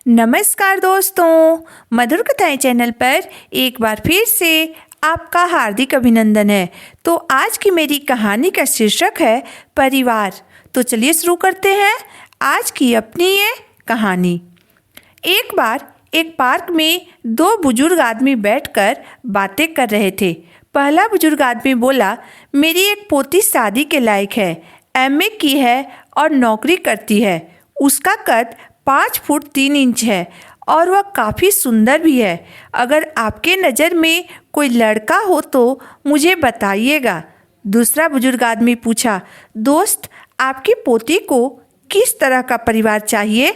नमस्कार दोस्तों, मधुर कथाएं चैनल पर एक बार फिर से आपका हार्दिक अभिनंदन है। तो आज की मेरी कहानी का शीर्षक है परिवार। तो चलिए शुरू करते हैं आज की अपनी ये कहानी। एक बार एक पार्क में दो बुजुर्ग आदमी बैठकर बातें कर रहे थे। पहला बुजुर्ग आदमी बोला, मेरी एक पोती शादी के लायक है, एमए की है और नौकरी करती है। उसका कद 5 फुट 3 इंच है और वह काफ़ी सुंदर भी है। अगर आपके नज़र में कोई लड़का हो तो मुझे बताइएगा। दूसरा बुजुर्ग आदमी पूछा, दोस्त आपकी पोती को किस तरह का परिवार चाहिए?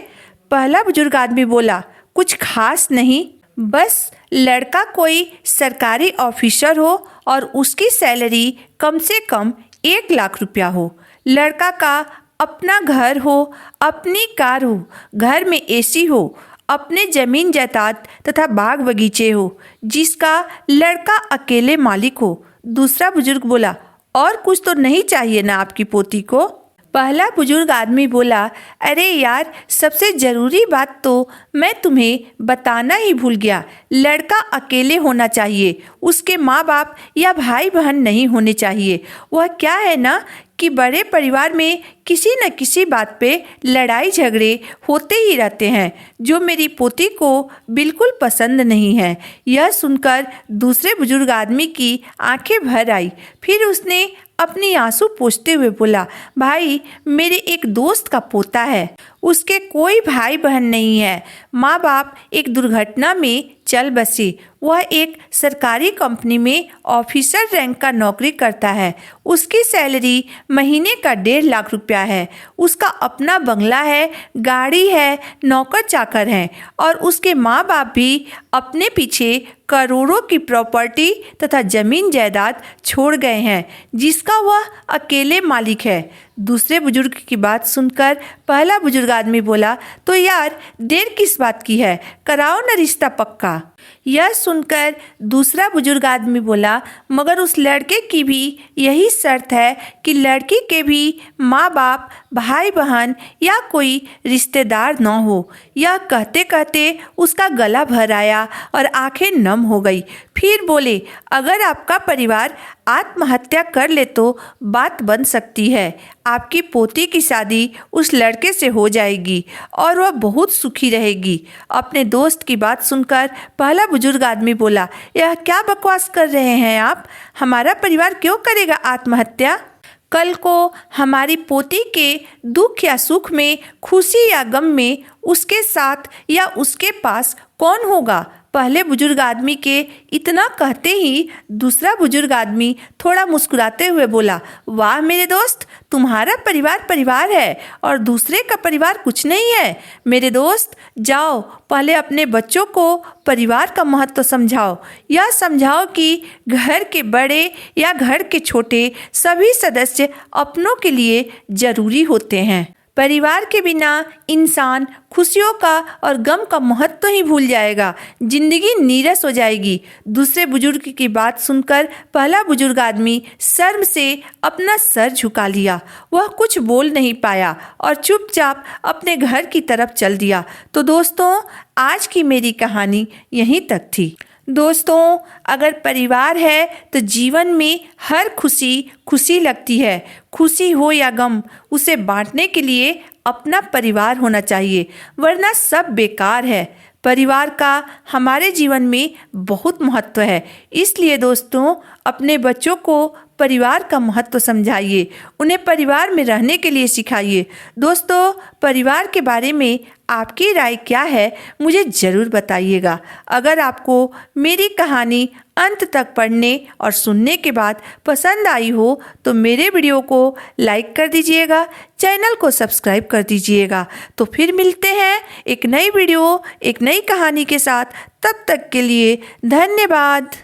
पहला बुजुर्ग आदमी बोला, कुछ खास नहीं, बस लड़का कोई सरकारी ऑफिसर हो और उसकी सैलरी कम से कम 1 लाख रुपया हो। लड़का का अपना घर हो, अपनी कार हो, घर में एसी हो, अपने ज़मीन जायदाद तथा बाग बगीचे हो, जिसका लड़का अकेले मालिक हो। दूसरा बुजुर्ग बोला, और कुछ तो नहीं चाहिए ना आपकी पोती को? पहला बुजुर्ग आदमी बोला, अरे यार, सबसे ज़रूरी बात तो मैं तुम्हें बताना ही भूल गया। लड़का अकेले होना चाहिए, उसके माँ बाप या भाई बहन नहीं होने चाहिए। वह क्या है ना कि बड़े परिवार में किसी न किसी बात पे लड़ाई झगड़े होते ही रहते हैं, जो मेरी पोती को बिल्कुल पसंद नहीं है। यह सुनकर दूसरे बुजुर्ग आदमी की आंखें भर आई। फिर उसने अपनी आंसू पोंछते हुए बोला, भाई, मेरे एक दोस्त का पोता है, उसके कोई भाई बहन नहीं है। माँ बाप एक दुर्घटना में चल बसे। वह एक सरकारी कंपनी में ऑफिसर रैंक का नौकरी करता है। उसकी सैलरी महीने का 1.5 लाख रुपया है। उसका अपना बंगला है, गाड़ी है, नौकर चाकर हैं और उसके माँ बाप भी अपने पीछे करोड़ों की प्रॉपर्टी तथा जमीन जायदाद छोड़ गए हैं, जिसका वह अकेले मालिक है। दूसरे बुजुर्ग की बात सुनकर पहला बुजुर्ग आदमी बोला, तो यार देर किस बात की है, कराओ ना रिश्ता पक्का। यह सुनकर दूसरा बुजुर्ग आदमी बोला, मगर उस लड़के की भी यही शर्त है कि लड़की के भी माँ बाप, भाई बहन या कोई रिश्तेदार न हो। यह कहते कहते उसका गला भर आया और आंखें नम हो गई। फिर बोले, अगर आपका परिवार आत्महत्या कर ले तो बात बन सकती है। आपकी पोती की शादी उस लड़के से हो जाएगी और वह बहुत सुखी रहेगी। अपने दोस्त की बात सुनकर पहला बुजुर्ग आदमी बोला, यह क्या बकवास कर रहे हैं आप? हमारा परिवार क्यों करेगा आत्महत्या? कल को हमारी पोती के दुख या सुख में, खुशी या गम में उसके साथ या उसके पास कौन होगा? पहले बुजुर्ग आदमी के इतना कहते ही दूसरा बुजुर्ग आदमी थोड़ा मुस्कुराते हुए बोला, वाह मेरे दोस्त, तुम्हारा परिवार परिवार है और दूसरे का परिवार कुछ नहीं है। मेरे दोस्त, जाओ पहले अपने बच्चों को परिवार का महत्व समझाओ। यह समझाओ कि घर के बड़े या घर के छोटे सभी सदस्य अपनों के लिए जरूरी होते हैं। परिवार के बिना इंसान खुशियों का और गम का महत्व ही भूल जाएगा, जिंदगी नीरस हो जाएगी। दूसरे बुजुर्ग की बात सुनकर पहला बुजुर्ग आदमी शर्म से अपना सर झुका लिया। वह कुछ बोल नहीं पाया और चुपचाप अपने घर की तरफ चल दिया। तो दोस्तों, आज की मेरी कहानी यहीं तक थी। दोस्तों, अगर परिवार है तो जीवन में हर खुशी लगती है। खुशी हो या गम, उसे बांटने के लिए अपना परिवार होना चाहिए, वरना सब बेकार है। परिवार का हमारे जीवन में बहुत महत्व है। इसलिए दोस्तों, अपने बच्चों को परिवार का महत्व समझाइए, उन्हें परिवार में रहने के लिए सिखाइए। दोस्तों, परिवार के बारे में आपकी राय क्या है, मुझे ज़रूर बताइएगा। अगर आपको मेरी कहानी अंत तक पढ़ने और सुनने के बाद पसंद आई हो तो मेरे वीडियो को लाइक कर दीजिएगा, चैनल को सब्सक्राइब कर दीजिएगा। तो फिर मिलते हैं एक नई वीडियो, एक नई कहानी के साथ। तब तक के लिए धन्यवाद।